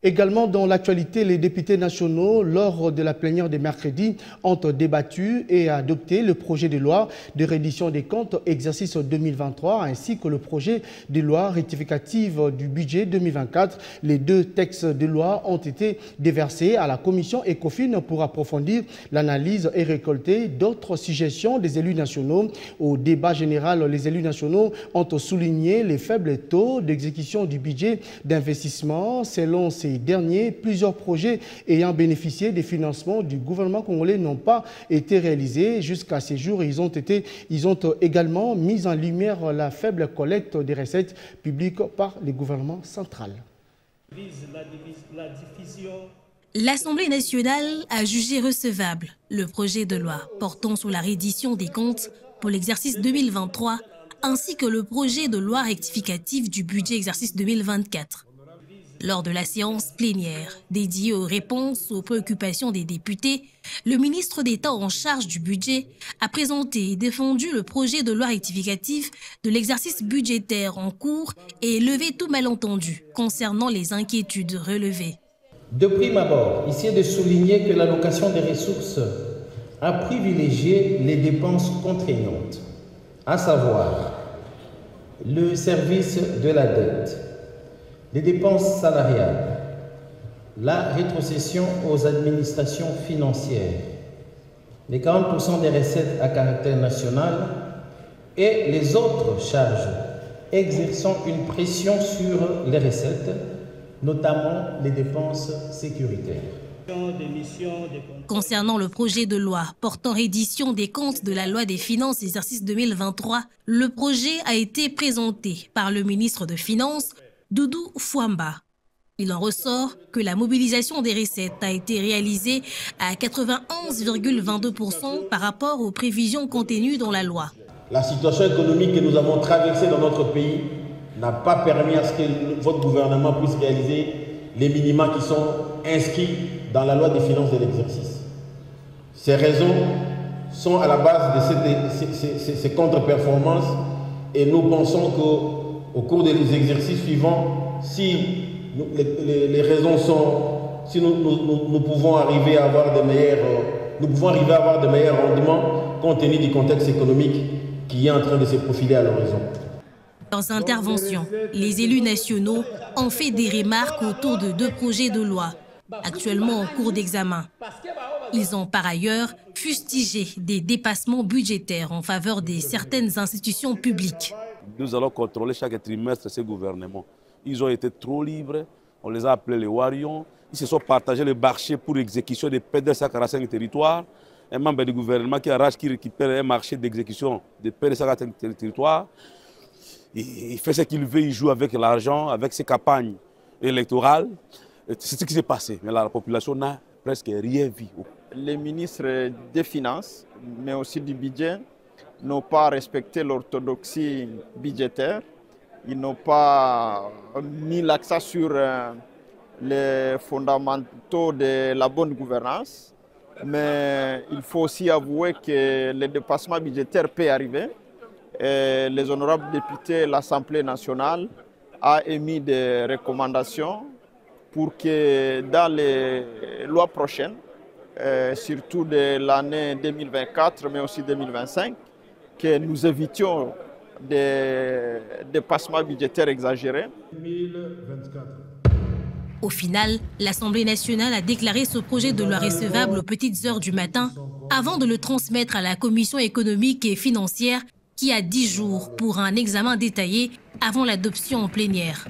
Également dans l'actualité, les députés nationaux, lors de la plénière de mercredi, ont débattu et adopté le projet de loi de reddition des comptes exercice 2023 ainsi que le projet de loi rectificative du budget 2024. Les deux textes de loi ont été déversés à la commission ECOFIN pour approfondir l'analyse et récolter d'autres suggestions des élus nationaux. Au débat général, les élus nationaux ont souligné les faibles taux d'exécution du budget d'investissement. Selon ces derniers, plusieurs projets ayant bénéficié des financements du gouvernement congolais n'ont pas été réalisés jusqu'à ces jours. Ils ont également mis en lumière la faible collecte des recettes publiques par le gouvernement central. L'Assemblée nationale a jugé recevable le projet de loi portant sur la reddition des comptes pour l'exercice 2023 ainsi que le projet de loi rectificative du budget exercice 2024. Lors de la séance plénière dédiée aux réponses aux préoccupations des députés, le ministre d'État en charge du budget a présenté et défendu le projet de loi rectificative de l'exercice budgétaire en cours et levé tout malentendu concernant les inquiétudes relevées. De prime abord, ici est de souligner que l'allocation des ressources a privilégié les dépenses contraignantes, à savoir le service de la dette, les dépenses salariales, la rétrocession aux administrations financières, les 40% des recettes à caractère national et les autres charges exerçant une pression sur les recettes, notamment les dépenses sécuritaires. Concernant le projet de loi portant reddition des comptes de la loi des finances exercice 2023, le projet a été présenté par le ministre de Finances, Doudou Fouamba. Il en ressort que la mobilisation des recettes a été réalisée à 91,22% par rapport aux prévisions contenues dans la loi. La situation économique que nous avons traversée dans notre pays n'a pas permis à ce que votre gouvernement puisse réaliser les minima qui sont inscrits dans la loi des finances de l'exercice. Ces raisons sont à la base de ces contre-performances et nous pensons qu'au cours des exercices suivants, si les raisons sont, si nous pouvons arriver à avoir de meilleurs rendements compte tenu du contexte économique qui est en train de se profiler à l'horizon. Dans intervention, les élus nationaux ont fait des remarques autour de deux projets de loi actuellement en cours d'examen. Ils ont par ailleurs fustigé des dépassements budgétaires en faveur de certaines institutions publiques. Nous allons contrôler chaque trimestre ces gouvernements. Ils ont été trop libres, on les a appelés les Warions. Ils se sont partagés les marchés pour exécution des PDS à 45 territoires. Un membre du gouvernement qui récupère un marché d'exécution des PDS à 45 territoires. Il fait ce qu'il veut, il joue avec l'argent, avec ses campagnes électorales. C'est ce qui s'est passé. Mais la population n'a presque rien vu. Les ministres des Finances, mais aussi du budget, n'ont pas respecté l'orthodoxie budgétaire. Ils n'ont pas mis l'accent sur les fondamentaux de la bonne gouvernance. Mais il faut aussi avouer que le dépassement budgétaire peut arriver. Et les honorables députés de l'Assemblée nationale ont émis des recommandations pour que dans les lois prochaines, surtout de l'année 2024, mais aussi 2025, que nous évitions des dépassements budgétaires exagérés. Au final, l'Assemblée nationale a déclaré ce projet de loi recevable aux petites heures du matin avant de le transmettre à la Commission économique et financière qui a 10 jours pour un examen détaillé avant l'adoption en plénière.